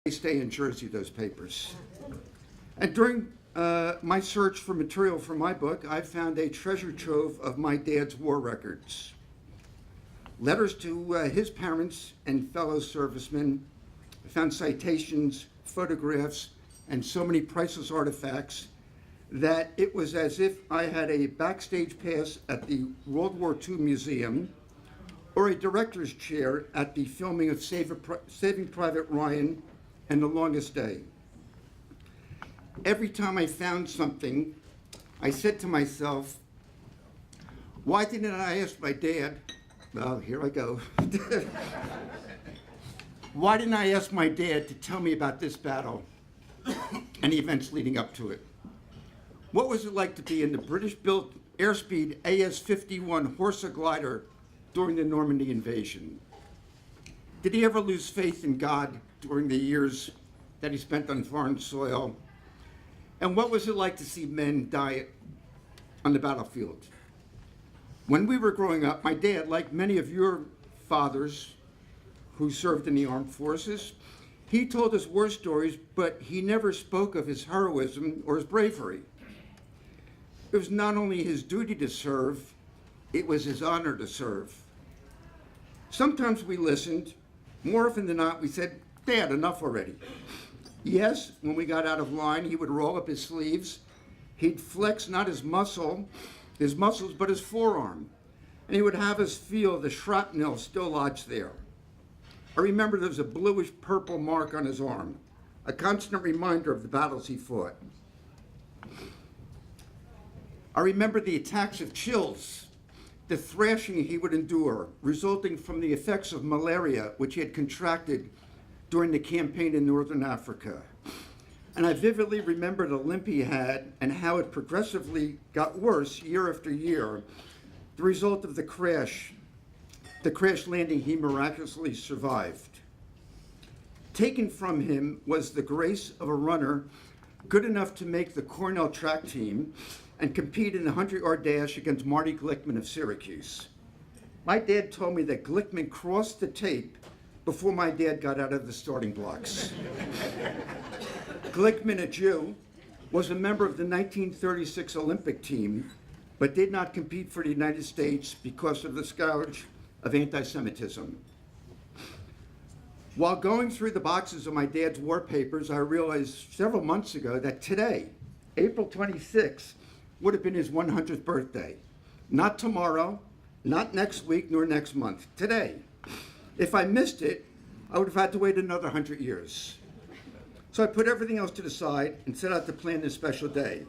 They stay in Jersey, those papers. And during my search for material for my book, I found a treasure trove of my dad's war records. Letters to his parents and fellow servicemen. I found citations, photographs, and so many priceless artifacts that it was as if I had a backstage pass at the World War II Museum or a director's chair at the filming of Saving Private Ryan and The Longest Day. Every time I found something, I said to myself, why didn't I ask my dad, well, here I go. Why didn't I ask my dad to tell me about this battle and the events leading up to it? What was it like to be in the British-built airspeed AS-51 Horsa glider during the Normandy invasion? Did he ever lose faith in God during the years that he spent on foreign soil? And what was it like to see men die on the battlefield? When we were growing up, my dad, like many of your fathers who served in the armed forces, he told us war stories, but he never spoke of his heroism or his bravery. It was not only his duty to serve, it was his honor to serve. Sometimes we listened. More often than not, we said, Dad, enough already. Yes, when we got out of line, he would roll up his sleeves. He'd flex not his muscles, but his forearm. And he would have us feel the shrapnel still lodged there. I remember there was a bluish purple mark on his arm, a constant reminder of the battles he fought. I remember the attacks of chills, the thrashing he would endure, resulting from the effects of malaria, which he had contracted during the campaign in Northern Africa. And I vividly remember the limp he had and how it progressively got worse year after year, the result of the crash landing he miraculously survived. Taken from him was the grace of a runner good enough to make the Cornell track team and compete in the 100-yard dash against Marty Glickman of Syracuse. My dad told me that Glickman crossed the tape before my dad got out of the starting blocks. Glickman, a Jew, was a member of the 1936 Olympic team, but did not compete for the United States because of the scourge of anti-Semitism. While going through the boxes of my dad's war papers, I realized several months ago that today, April 26th, would have been his 100th birthday. Not tomorrow, not next week, nor next month, today. If I missed it, I would have had to wait another 100 years. So I put everything else to the side and set out to plan this special day.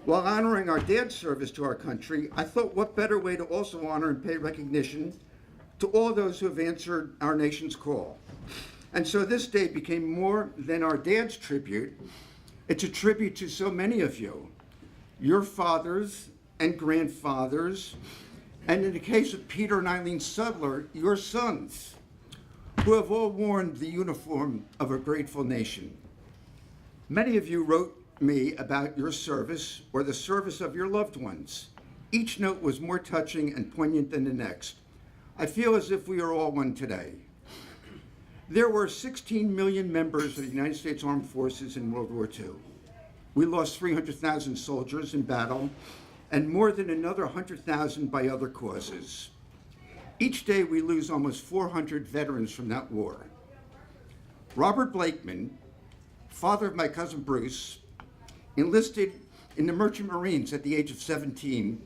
While honoring our dad's service to our country, I thought what better way to also honor and pay recognition to all those who have answered our nation's call. And so this day became more than our dad's tribute. It's a tribute to so many of you, your fathers and grandfathers, and in the case of Peter and Eileen Sudler, your sons, who have all worn the uniform of a grateful nation. Many of you wrote me about your service or the service of your loved ones. Each note was more touching and poignant than the next. I feel as if we are all one today. There were 16 million members of the United States Armed Forces in World War II. We lost 300,000 soldiers in battle and more than another 100,000 by other causes. Each day we lose almost 400 veterans from that war. Robert Blakeman, father of my cousin Bruce, enlisted in the Merchant Marines at the age of 17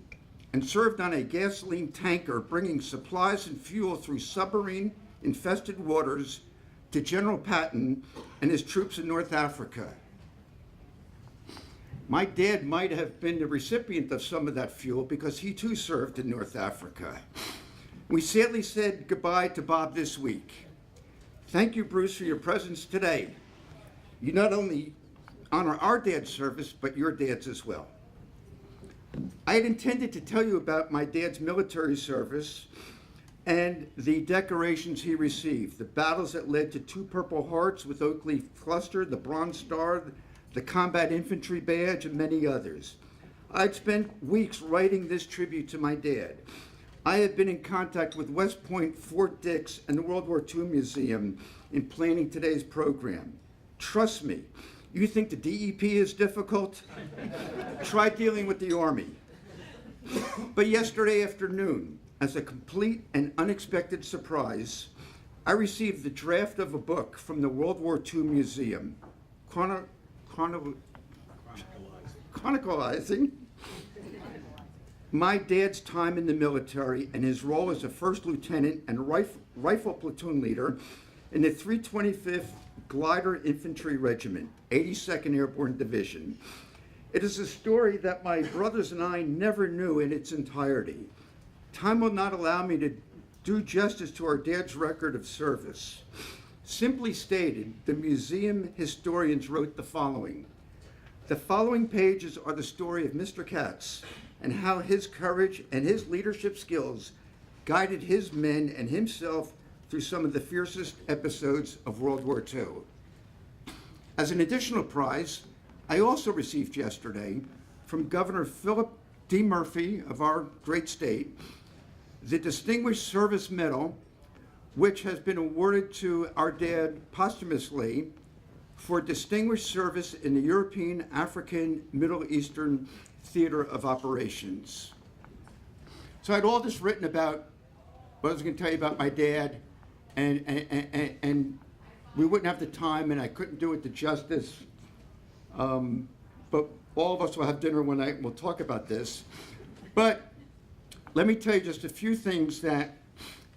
and served on a gasoline tanker bringing supplies and fuel through submarine-infested waters to General Patton and his troops in North Africa. My dad might have been the recipient of some of that fuel because he too served in North Africa. We sadly said goodbye to Bob this week. Thank you, Bruce, for your presence today. You not only honor our dad's service, but your dad's as well. I had intended to tell you about my dad's military service and the decorations he received, the battles that led to 2 Purple Hearts with Oak Leaf Cluster, the Bronze Star, the Combat Infantry Badge, and many others. I'd spent weeks writing this tribute to my dad. I have been in contact with West Point, Fort Dix, and the World War II Museum in planning today's program. Trust me, you think the DEP is difficult? Try dealing with the Army. But yesterday afternoon, as a complete and unexpected surprise, I received the draft of a book from the World War II Museum, chronicalizing my dad's time in the military and his role as a first lieutenant and rifle platoon leader in the 325th Glider Infantry Regiment, 82nd Airborne Division. It is a story that my brothers and I never knew in its entirety. Time will not allow me to do justice to our dad's record of service. Simply stated, the museum historians wrote the following. The following pages are the story of Mr. Katz and how his courage and his leadership skills guided his men and himself through some of the fiercest episodes of World War II. As an additional prize, I also received yesterday from Governor Philip D. Murphy of our great state, the Distinguished Service Medal, which has been awarded to our dad posthumously for distinguished service in the European, African, Middle Eastern theater of operations. So I had all this written about what I was going to tell you about my dad, and we wouldn't have the time, and I couldn't do it the justice. But all of us will have dinner one night and we'll talk about this. But let me tell you just a few things that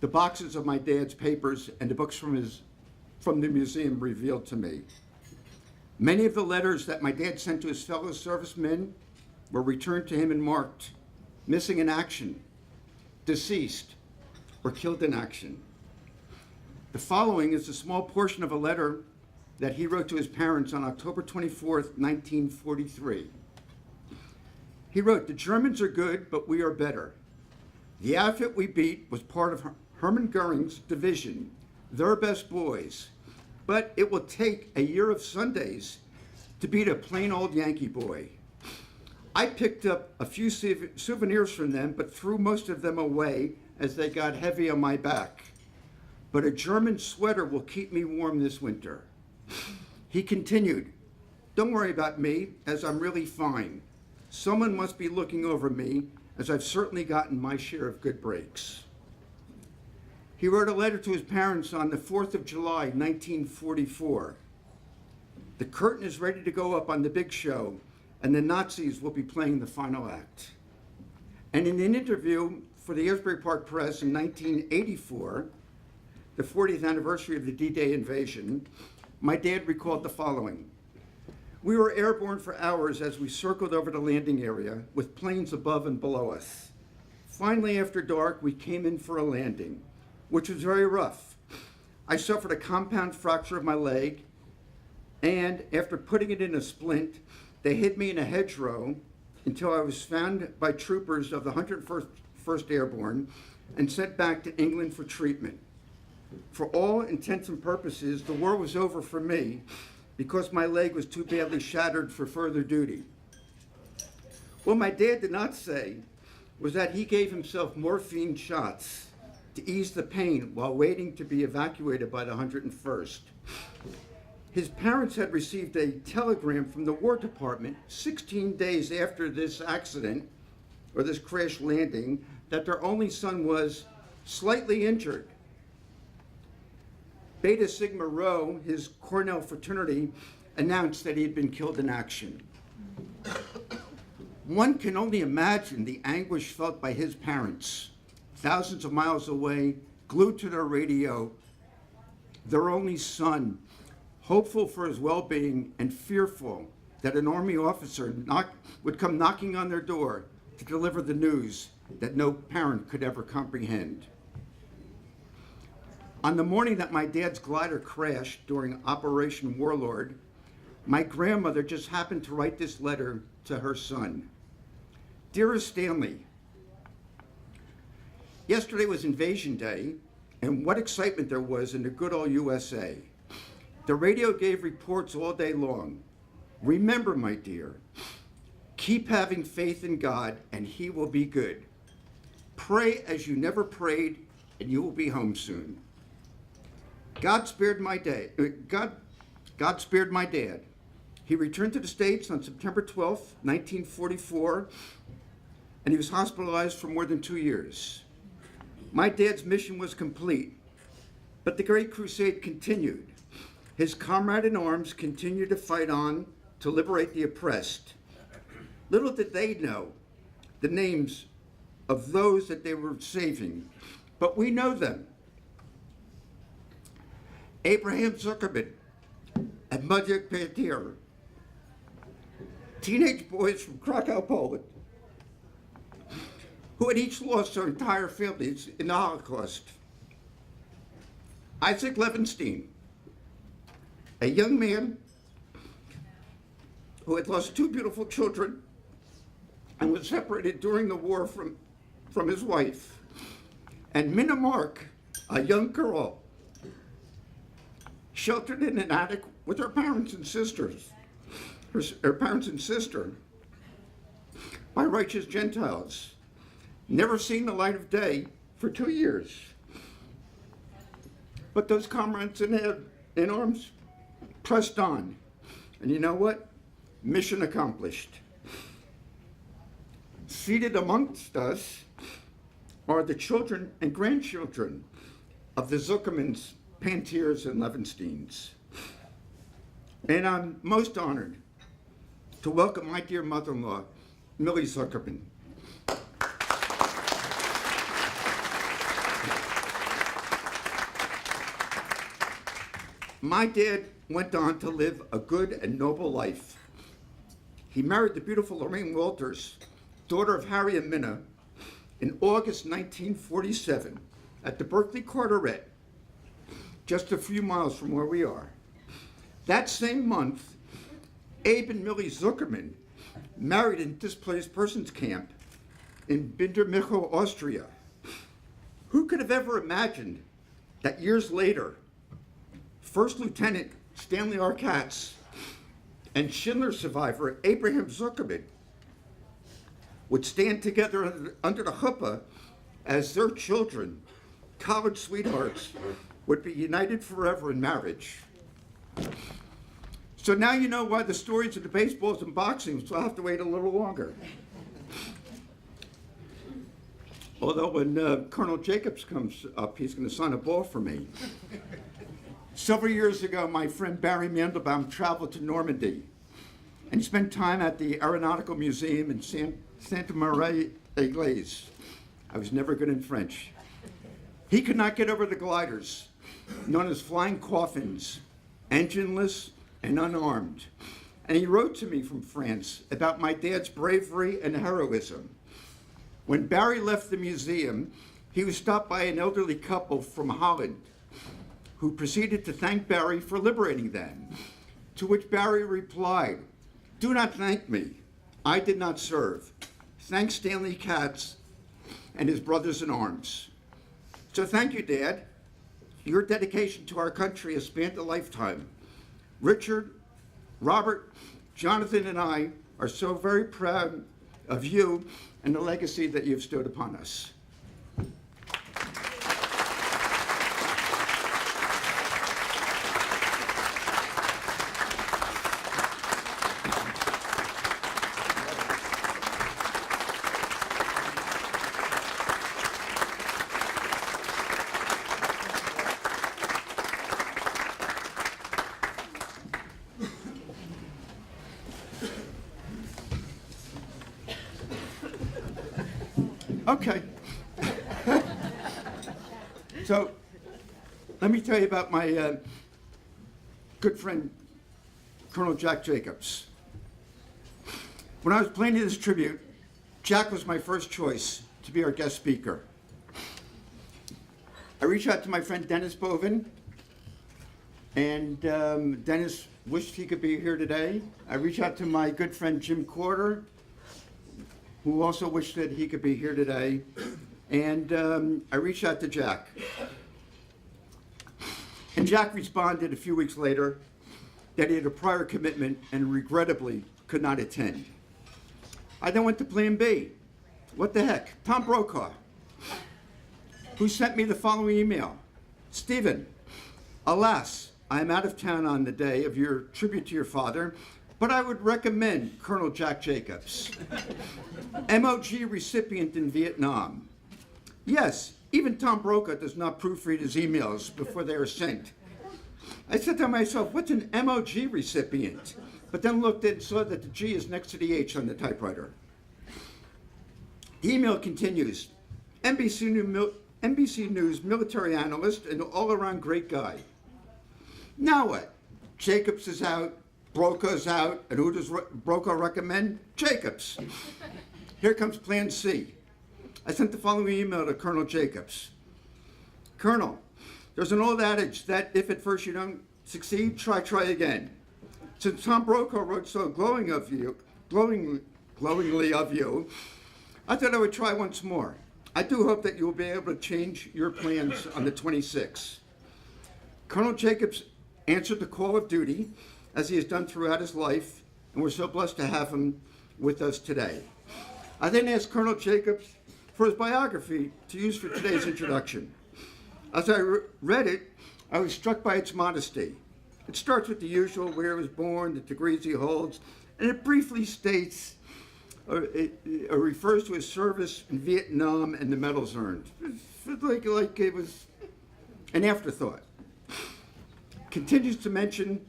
the boxes of my dad's papers and the books from the museum revealed to me. Many of the letters that my dad sent to his fellow servicemen were returned to him and marked missing in action, deceased, or killed in action. The following is a small portion of a letter that he wrote to his parents on October 24th, 1943. He wrote, "The Germans are good, but we are better. The outfit we beat was part of Hermann Goering's division, their best boys. But it will take a year of Sundays to beat a plain old Yankee boy. I picked up a few souvenirs from them, but threw most of them away as they got heavy on my back. But a German sweater will keep me warm this winter." He continued, "Don't worry about me, as I'm really fine. Someone must be looking over me, as I've certainly gotten my share of good breaks." He wrote a letter to his parents on the 4th of July, 1944. "The curtain is ready to go up on the big show, and the Nazis will be playing the final act." And in an interview for the Asbury Park Press in 1984, the 40th anniversary of the D-Day invasion, my dad recalled the following. "We were airborne for hours as we circled over the landing area with planes above and below us. Finally, after dark, we came in for a landing, which was very rough. I suffered a compound fracture of my leg, and after putting it in a splint, they hid me in a hedgerow until I was found by troopers of the 101st Airborne and sent back to England for treatment. For all intents and purposes, the war was over for me because my leg was too badly shattered for further duty." What my dad did not say was that he gave himself morphine shots to ease the pain while waiting to be evacuated by the 101st. His parents had received a telegram from the War Department 16 days after this accident, or this crash landing, that their only son was slightly injured. Beta Sigma Rho, his Cornell fraternity, announced that he had been killed in action. One can only imagine the anguish felt by his parents, thousands of miles away, glued to their radio, their only son, hopeful for his well-being and fearful that an Army officer would come knocking on their door to deliver the news that no parent could ever comprehend. On the morning that my dad's glider crashed during Operation Warlord, my grandmother just happened to write this letter to her son. "Dearest Stanley, yesterday was Invasion Day, and what excitement there was in the good old USA. The radio gave reports all day long. Remember, my dear, keep having faith in God, and He will be good. Pray as you never prayed, and you will be home soon. God spared my dad. He returned to the States on September 12th, 1944, and he was hospitalized for more than 2 years. My dad's mission was complete, but the Great Crusade continued. His comrade in arms continued to fight on to liberate the oppressed. Little did they know the names of those that they were saving, but we know them. Abraham Zuckerman and Maciej Petir, teenage boys from Krakow, Poland, who had each lost their entire families in the Holocaust. Isaac Levenstein, a young man who had lost 2 beautiful children and was separated during the war from his wife. And Minna Mark, a young girl, sheltered in an attic with her parents and sisters, her parents and sister, by righteous Gentiles, never seen the light of day for 2 years. But those comrades in arms pressed on. And you know what? Mission accomplished. Seated amongst us are the children and grandchildren of the Zuckermans, Pantiers, and Levensteins. And I'm most honored to welcome my dear mother-in-law, Millie Zuckerman. My dad went on to live a good and noble life. He married the beautiful Lorraine Walters, daughter of Harry and Minna, in August 1947 at the Berkeley Carteret, just a few miles from where we are. That same month, Abe and Millie Zuckerman married in displaced persons camp in Bindermichel, Austria. Who could have ever imagined that years later, First Lieutenant Stanley Katz and Schindler survivor Abraham Zuckerman would stand together under the chuppah as their children, college sweethearts, would be united forever in marriage. So now you know why the stories of the baseballs and boxing will have to wait a little longer. Although when Colonel Jacobs comes up, he's going to sign a ball for me. Several years ago, my friend Barry Mandelbaum traveled to Normandy, and he spent time at the Aeronautical Museum in Santa Maria Église. I was never good in French. He could not get over the gliders, known as flying coffins, engineless and unarmed. And he wrote to me from France about my dad's bravery and heroism. When Barry left the museum, he was stopped by an elderly couple from Holland who proceeded to thank Barry for liberating them, to which Barry replied, "Do not thank me. I did not serve. Thank Stanley Katz and his brothers in arms." So thank you, Dad. Your dedication to our country has spanned a lifetime. Richard, Robert, Jonathan, and I are so very proud of you and the legacy that you've bestowed upon us. Okay. So, let me tell you about my good friend, Colonel Jack Jacobs. When I was planning this tribute, Jack was my first choice to be our guest speaker. I reached out to my friend Dennis Bovin, and Dennis wished he could be here today. I reached out to my good friend Jim Corder, who also wished that he could be here today. And I reached out to Jack. And Jack responded a few weeks later that he had a prior commitment and regrettably could not attend. I then went to plan B. What the heck? Tom Brokaw. who sent me the following email. Stephen, alas, I am out of town on the day of your tribute to your father, but I would recommend Colonel Jack Jacobs, MOG recipient in Vietnam. Yes, even Tom Brokaw does not proofread his emails before they are sent. I said to myself, what's an MOG recipient? But then looked and saw that the G is next to the H on the typewriter. The email continues. NBC News military analyst and all-around great guy. Now what? Jacobs is out, Brokaw's out, and who does Brokaw recommend? Jacobs. Here comes Plan C. I sent the following email to Colonel Jacobs. Colonel, there's an old adage that if at first you don't succeed, try again. Since Tom Brokaw wrote so glowingly of you, I thought I would try once more. I do hope that you will be able to change your plans on the 26th. Colonel Jacobs answered the call of duty, as he has done throughout his life, and we're so blessed to have him with us today. I then asked Colonel Jacobs for his biography to use for today's introduction. As I read it, I was struck by its modesty. It starts with the usual, where he was born, the degrees he holds, and it briefly states, it refers to his service in Vietnam and the medals earned. Like it was an afterthought. Continues to mention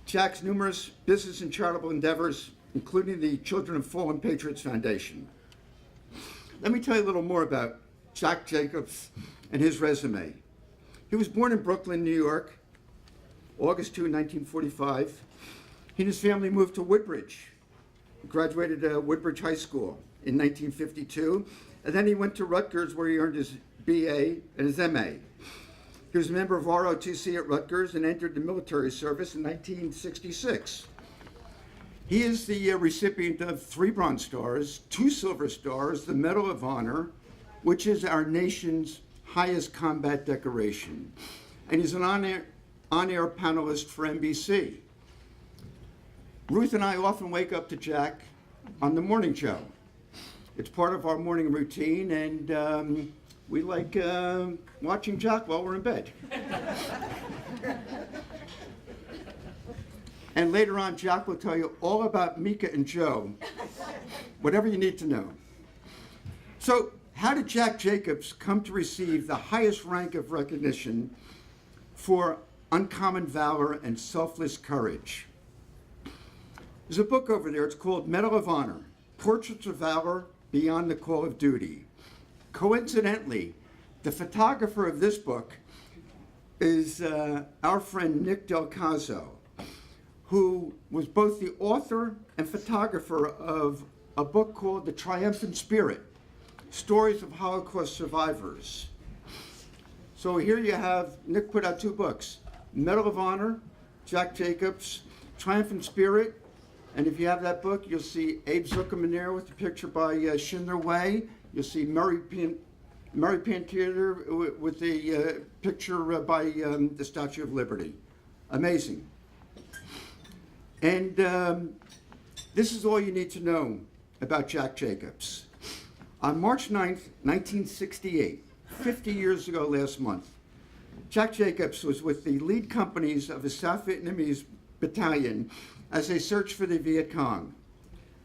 Jack's numerous business and charitable endeavors, including the Children of Fallen Patriots Foundation. Let me tell you a little more about Jack Jacobs and his resume. He was born in Brooklyn, New York, August 2, 1945. He and his family moved to Woodbridge. He graduated Woodbridge High School in 1952, and then he went to Rutgers, where he earned his BA and his MA. He was a member of ROTC at Rutgers and entered the military service in 1966. He is the recipient of 3 Bronze Stars, 2 Silver Stars, the Medal of Honor, which is our nation's highest combat decoration. And he's an on-air panelist for NBC. Ruth and I often wake up to Jack on the morning show. It's part of our morning routine, and we like watching Jack while we're in bed. And later on, Jack will tell you all about Mika and Joe, whatever you need to know. So, how did Jack Jacobs come to receive the highest rank of recognition for uncommon valor and selfless courage? There's a book over there, it's called Medal of Honor, Portraits of Valor Beyond the Call of Duty. Coincidentally, the photographer of this book is our friend Nick Del Caso, who was both the author and photographer of a book called The Triumphant Spirit, Stories of Holocaust Survivors. So here you have, Nick put out 2 books, Medal of Honor, Jack Jacobs, Triumphant Spirit, and if you have that book, you'll see Abe Zuckerman there with the picture by Schindler Way. You'll see Murray Pantier with the picture by the Statue of Liberty. Amazing. And this is all you need to know about Jack Jacobs. On March 9th, 1968, 50 years ago last month, Jack Jacobs was with the lead companies of a South Vietnamese battalion as they searched for the Viet Cong.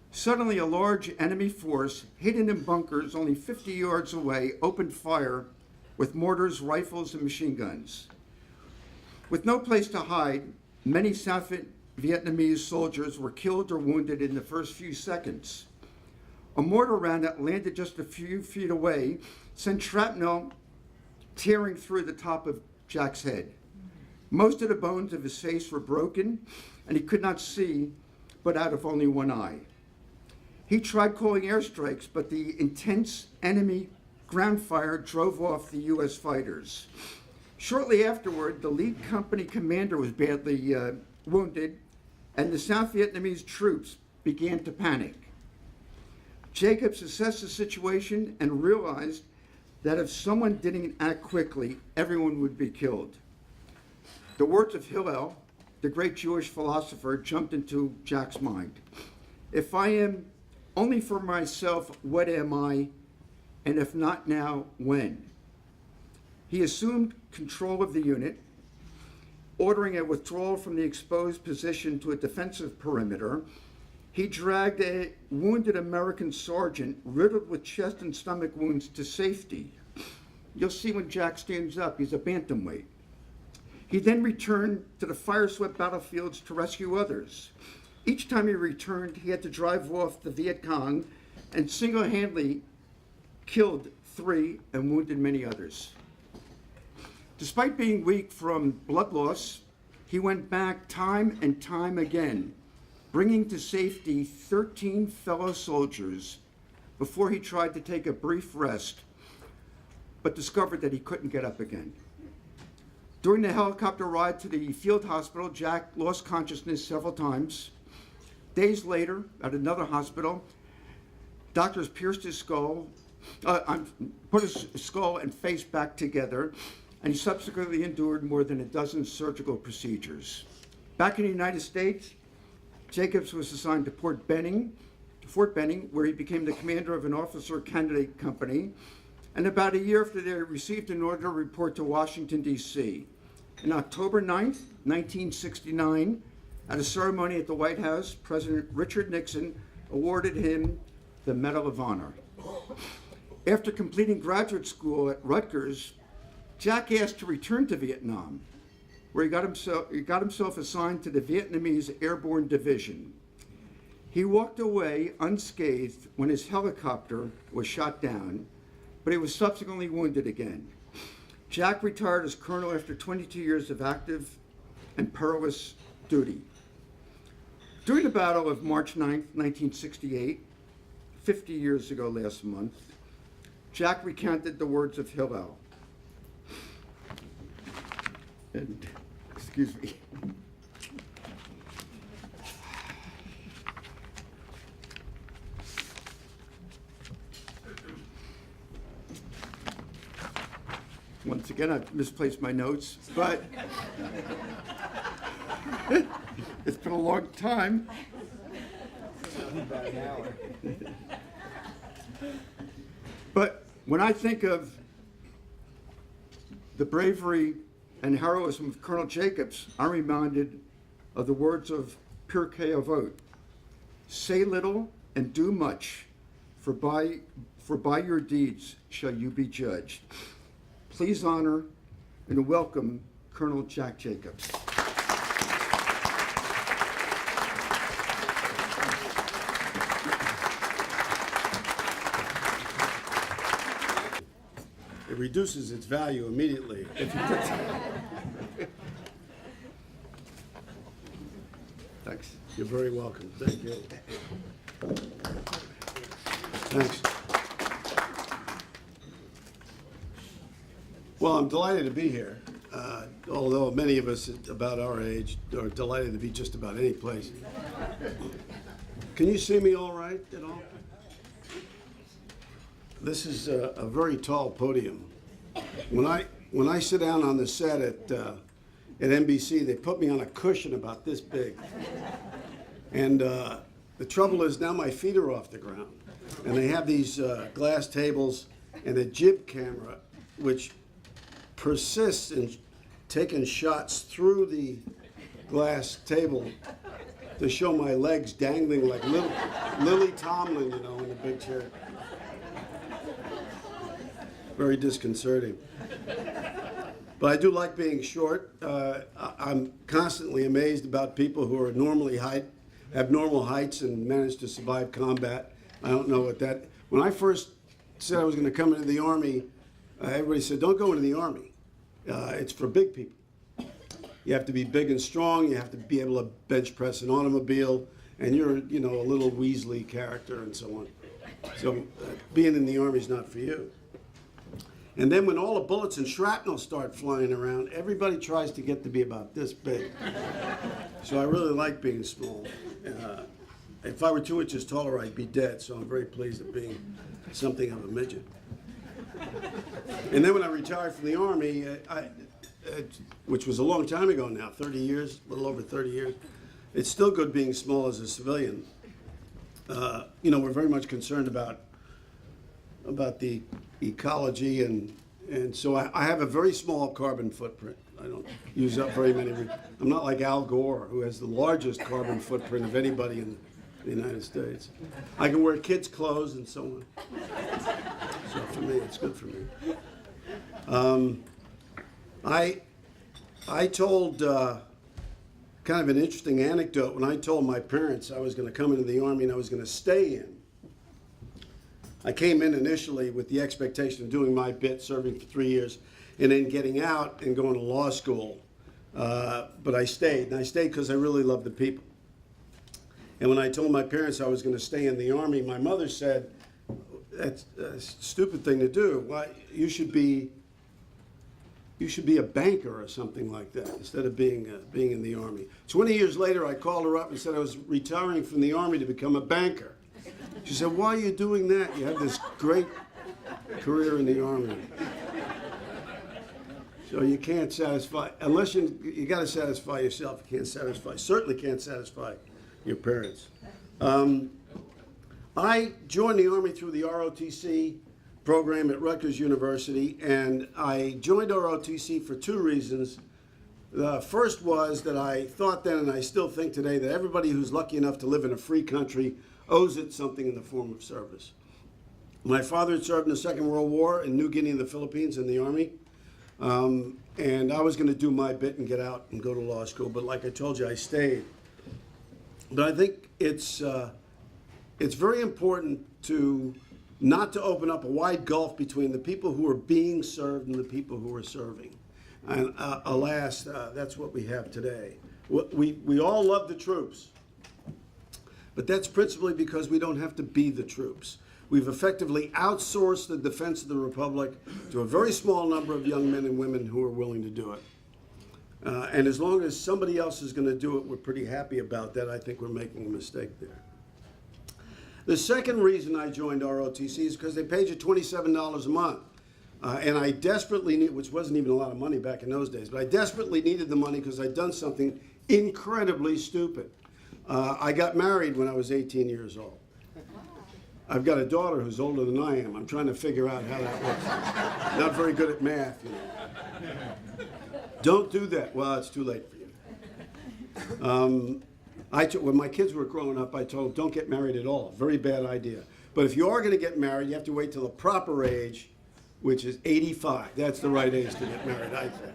Suddenly, a large enemy force, hidden in bunkers only 50 yards away, opened fire with mortars, rifles, and machine guns. With no place to hide, many South Vietnamese soldiers were killed or wounded in the first few seconds. A mortar round that landed just a few feet away sent shrapnel tearing through the top of Jack's head. Most of the bones of his face were broken, and he could not see but out of only one eye. He tried calling airstrikes, but the intense enemy ground fire drove off the U.S. fighters. Shortly afterward, the lead company commander was badly wounded, and the South Vietnamese troops began to panic. Jacobs assessed the situation and realized that if someone didn't act quickly, everyone would be killed. The words of Hillel, the great Jewish philosopher, jumped into Jack's mind. If I am only for myself, what am I? And if not now, when? He assumed control of the unit, ordering a withdrawal from the exposed position to a defensive perimeter. He dragged a wounded American sergeant riddled with chest and stomach wounds to safety. You'll see when Jack stands up, he's a bantamweight. He then returned to the fire-swept battlefields to rescue others. Each time he returned, he had to drive off the Viet Cong and single-handedly killed 3 and wounded many others. Despite being weak from blood loss, he went back time and time again, bringing to safety 13 fellow soldiers before he tried to take a brief rest, but discovered that he couldn't get up again. During the helicopter ride to the field hospital, Jack lost consciousness several times. Days later, at another hospital, doctors pierced his skull, put his skull and face back together, and he subsequently endured more than a dozen surgical procedures. Back in the United States, Jacobs was assigned to Fort Benning, where he became the commander of an officer candidate company. And about a year after they received an order to report to Washington, D.C. On October 9th, 1969, at a ceremony at the White House, President Richard Nixon awarded him the Medal of Honor. After completing graduate school at Rutgers, Jack asked to return to Vietnam, where he got himself assigned to the Vietnamese Airborne Division. He walked away unscathed when his helicopter was shot down, but he was subsequently wounded again. Jack retired as colonel after 22 years of active and perilous duty. During the Battle of March 9th, 1968, 50 years ago last month, Jack recounted the words of Hillel. And, excuse me. Once again, I've misplaced my notes, but it's been a long time. About an hour. But when I think of the bravery and heroism of Colonel Jacobs, I'm reminded of the words of Pirkei Avot. Say little and do much, for by your deeds shall you be judged. Please honor and welcome Colonel Jack Jacobs. It reduces its value immediately. Thanks. You're very welcome. Thank you. Thanks. Well, I'm delighted to be here. Although many of us about our age are delighted to be just about any place. Can you see me all right at all? This is a very tall podium. When I sit down on the set at NBC, they put me on a cushion about this big. And the trouble is now my feet are off the ground. And they have these glass tables and a jib camera, which persists in taking shots through the glass table to show my legs dangling like Lily Tomlin, in the big chair. Very disconcerting. But I do like being short. I'm constantly amazed about people who are have normal heights and manage to survive combat. I don't know what that. When I first said I was going to come into the Army, everybody said, "Don't go into the Army. It's for big people. You have to be big and strong. You have to be able to bench press an automobile, and you're, a little Weasley character and so on. So being in the Army is not for you." And then when all the bullets and shrapnel start flying around, everybody tries to get to be about this big. So I really like being small. If I were 2 inches taller, I'd be dead. So I'm very pleased at being something of a midget. And then when I retired from the Army, which was a long time ago now, 30 years, a little over 30 years, it's still good being small as a civilian. We're very much concerned about the ecology and And so I have a very small carbon footprint. I don't use up very many. I'm not like Al Gore, who has the largest carbon footprint of anybody in the United States. I can wear kids' clothes and so on. So for me, it's good for me. I told kind of an interesting anecdote when I told my parents I was going to come into the Army and I was going to stay in. I came in initially with the expectation of doing my bit, serving for 3 years, and then getting out and going to law school. But I stayed, and I stayed because I really loved the people. And when I told my parents I was going to stay in the Army, my mother said, "That's a stupid thing to do. Why, you should be a banker or something like that instead of being in the Army." 20 years later, I called her up and said I was retiring from the Army to become a banker. She said, "Why are you doing that? You have this great career in the Army." So you can't satisfy, unless you got to satisfy yourself. You certainly can't satisfy your parents. I joined the Army through the ROTC program at Rutgers University, and I joined ROTC for two reasons. The first was that I thought then, and I still think today, that everybody who's lucky enough to live in a free country owes it something in the form of service. My father had served in the Second World War in New Guinea and the Philippines in the Army, and I was going to do my bit and get out and go to law school, but like I told you, I stayed. But I think it's very important not to open up a wide gulf between the people who are being served and the people who are serving. And alas, that's what we have today. We all love the troops, but that's principally because we don't have to be the troops. We've effectively outsourced the defense of the Republic to a very small number of young men and women who are willing to do it. And as long as somebody else is going to do it, we're pretty happy about that. I think we're making a mistake there. The second reason I joined ROTC is because they paid you $27 a month. And I desperately need, which wasn't even a lot of money back in those days, but I desperately needed the money because I'd done something incredibly stupid. I got married when I was 18 years old. I've got a daughter who's older than I am. I'm trying to figure out how that works. Not very good at math, you know. Don't do that. Well, it's too late for you. When my kids were growing up, I told them, don't get married at all. Very bad idea. But if you are going to get married, you have to wait till the proper age, which is 85. That's the right age to get married, I think.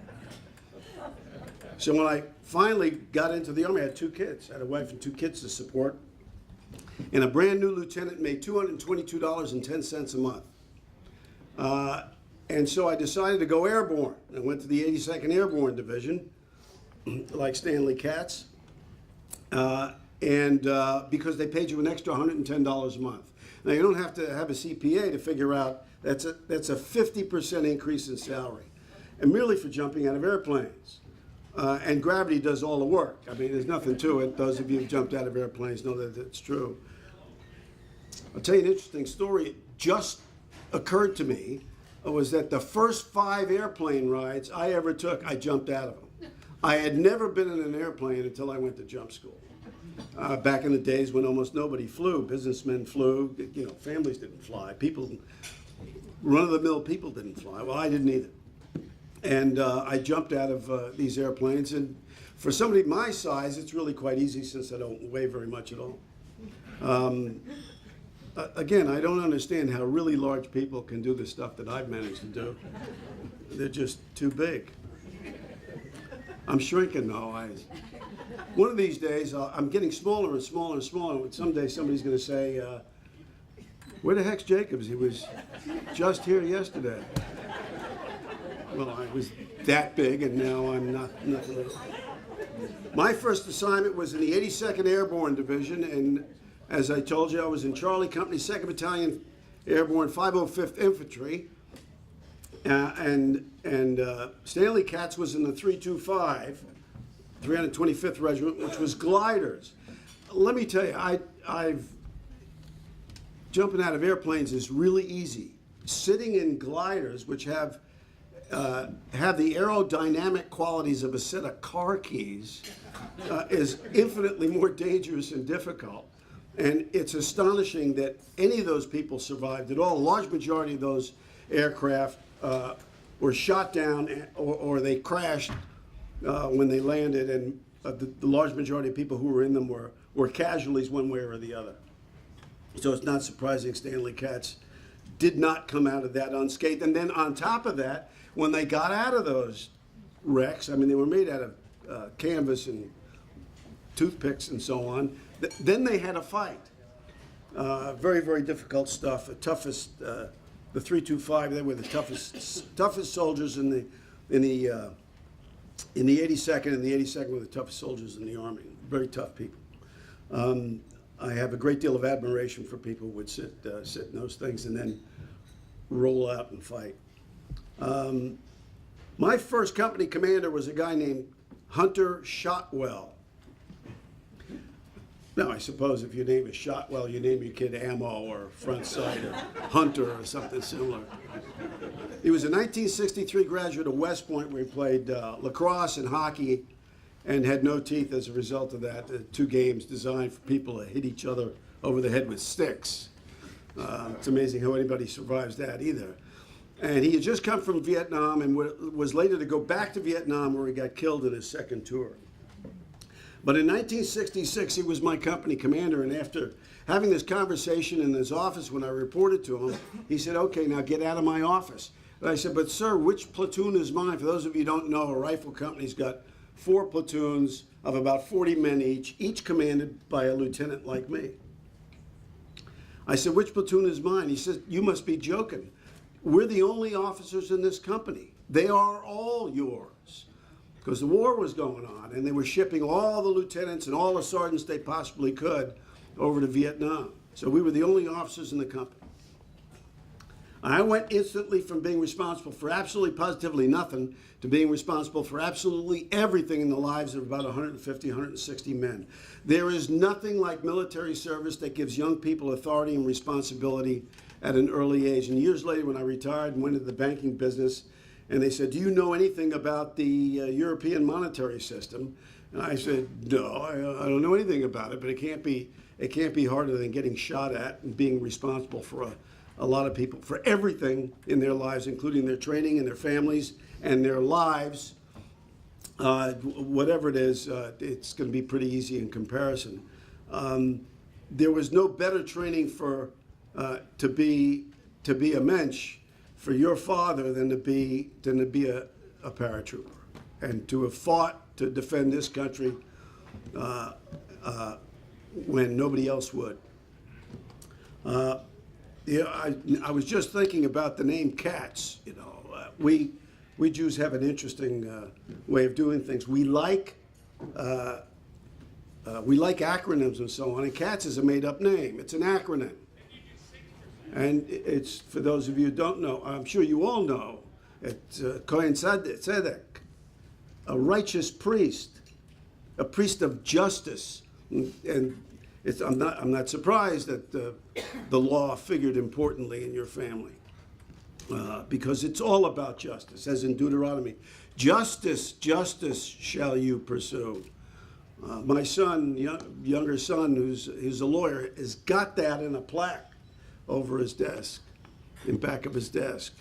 So when I finally got into the Army, I had two kids. I had a wife and two kids to support. And a brand new lieutenant made $222.10 a month. And so I decided to go airborne. I went to the 82nd Airborne Division, like Stanley Katz, because they paid you an extra $110 a month. Now, you don't have to have a CPA to figure out that's a 50% increase in salary, and merely for jumping out of airplanes. And gravity does all the work. I mean, there's nothing to it. Those of you who've jumped out of airplanes know that it's true. I'll tell you an interesting story. It just occurred to me was that the first 5 airplane rides I ever took, I jumped out of them. I had never been in an airplane until I went to jump school. Back in the days when almost nobody flew. Businessmen flew, you know, families didn't fly. People, run-of-the-mill people didn't fly. Well, I didn't either. And I jumped out of these airplanes, and for somebody my size, it's really quite easy since I don't weigh very much at all. Again, I don't understand how really large people can do the stuff that I've managed to do. They're just too big. I'm shrinking though. One of these days, I'm getting smaller and smaller and smaller. Someday somebody's going to say, where the heck's Jacobs? He was just here yesterday. Well, I was that big, and now I'm nothing else. My first assignment was in the 82nd Airborne Division, and as I told you, I was in Charlie Company, 2nd Battalion Airborne, 505th Infantry, and Stanley Katz was in the 325, 325th Regiment, which was gliders. Let me tell you, jumping out of airplanes is really easy. Sitting in gliders, which have the aerodynamic qualities of a set of car keys, is infinitely more dangerous and difficult. And it's astonishing that any of those people survived at all. A large majority of those aircraft were shot down or they crashed when they landed, and the large majority of people who were in them were casualties one way or the other. So it's not surprising Stanley Katz did not come out of that unscathed. And then on top of that, when they got out of those wrecks, I mean, they were made out of canvas and toothpicks and so on, then they had a fight. Very, very difficult stuff. The toughest, the 325, they were the toughest soldiers in the 82nd, and the 82nd were the toughest soldiers in the Army. Very tough people. I have a great deal of admiration for people who would sit in those things and then roll out and fight. My first company commander was a guy named Hunter Shotwell. Now, I suppose if your name is Shotwell, you name your kid Ammo or Front Sight or Hunter or something similar. He was a 1963 graduate of West Point where he played lacrosse and hockey and had no teeth as a result of that. 2 games designed for people to hit each other over the head with sticks. It's amazing how anybody survives that either. And he had just come from Vietnam and was later to go back to Vietnam where he got killed in his second tour. But in 1966, he was my company commander, and after having this conversation in his office when I reported to him, he said, "Okay, now get out of my office." And I said, "But sir, which platoon is mine?" For those of you who don't know, a rifle company's got 4 platoons of about 40 men each commanded by a lieutenant like me. I said, "Which platoon is mine?" He said, "You must be joking. We're the only officers in this company. They are all yours." Because the war was going on, and they were shipping all the lieutenants and all the sergeants they possibly could over to Vietnam. So we were the only officers in the company. I went instantly from being responsible for absolutely positively nothing to being responsible for absolutely everything in the lives of about 150, 160 men. There is nothing like military service that gives young people authority and responsibility at an early age. And years later, when I retired and went into the banking business, and they said, "Do you know anything about the European monetary system?" And I said, "No, I don't know anything about it, but it can't be harder than getting shot at and being responsible for a lot of people, for everything in their lives, including their training and their families and their lives. Whatever it is, it's going to be pretty easy in comparison." There was no better training for to be a mensch for your father than to be a paratrooper and to have fought to defend this country when nobody else would. I was just thinking about the name Katz. You know, we Jews have an interesting way of doing things. We like acronyms and so on, and Katz is a made-up name. It's an acronym. And it's, for those of you who don't know, I'm sure you all know, it's Kohen Tzedek, a righteous priest, a priest of justice. And I'm not surprised that the law figured importantly in your family, because it's all about justice, as in Deuteronomy. Justice, justice shall you pursue. My son, younger son, who's a lawyer, has got that in a plaque over his desk, in back of his desk.